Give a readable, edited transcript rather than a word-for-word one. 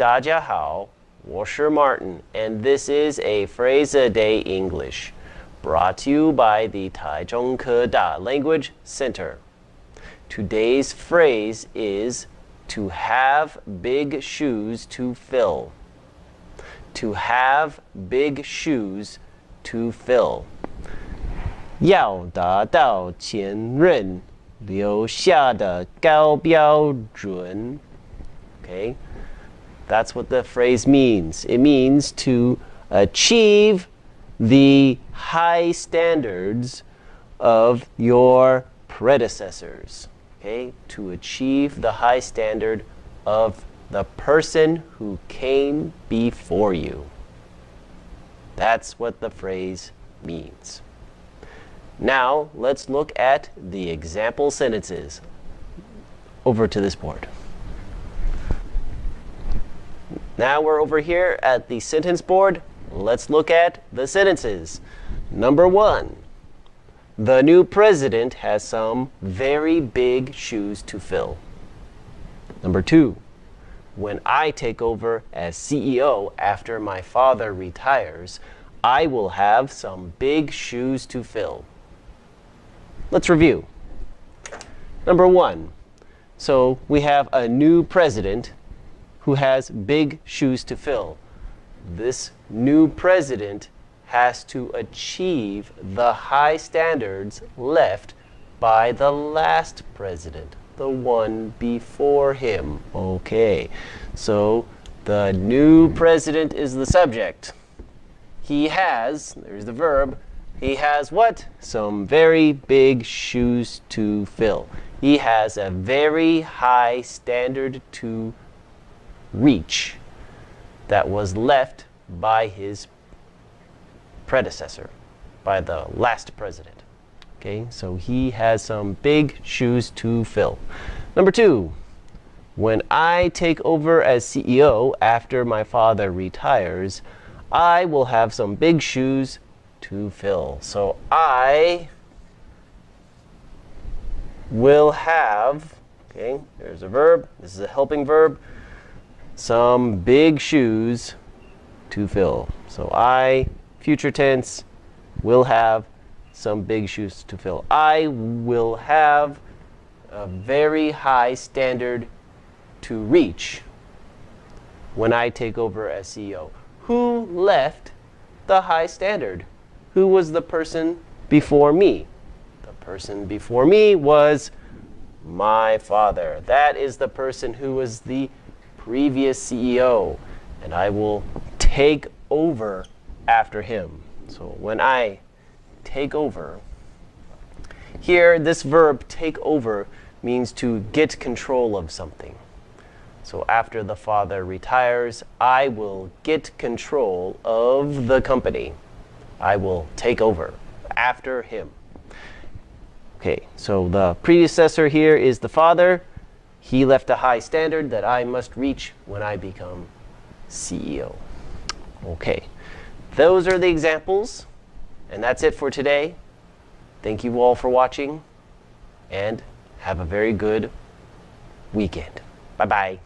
大家好，我是 Martin, and this is a Phrase a Day English, brought to you by the Taichung Keda Language Center. Today's phrase is to have big shoes to fill. To have big shoes to fill. 要达到前人留下的高标准. Okay, that's what the phrase means. It means to achieve the high standards of your predecessors. Okay, to achieve the high standard of the person who came before you. That's what the phrase means. Now, let's look at the example sentences. Over to this board. Now we're over here at the sentence board. Let's look at the sentences. Number 1. The new president has some very big shoes to fill. Number 2. When I take over as CEO after my father retires, I will have some big shoes to fill. Let's review. Number 1. So we have a new president who has big shoes to fill. This new president has to achieve the high standards left by the last president, the one before him. Okay, so the new president is the subject. He has, there's the verb, he has what? Some very big shoes to fill. He has a very high standard to reach that was left by his predecessor, by the last president. Okay, so he has some big shoes to fill. Number 2, when I take over as CEO after my father retires, I will have some big shoes to fill. So I will have, okay, there's a verb, this is a helping verb, some big shoes to fill. So I, future tense, will have some big shoes to fill. I will have a very high standard to reach when I take over as CEO. Who left the high standard? Who was the person before me? The person before me was my father. That is the person who was the previous CEO, and I will take over after him. So when I take over, here this verb take over means to get control of something. So after the father retires, I will get control of the company. I will take over after him. Okay, so the predecessor here is the father. He left a high standard that I must reach when I become CEO. Okay, those are the examples, and that's it for today. Thank you all for watching, and have a very good weekend. Bye-bye.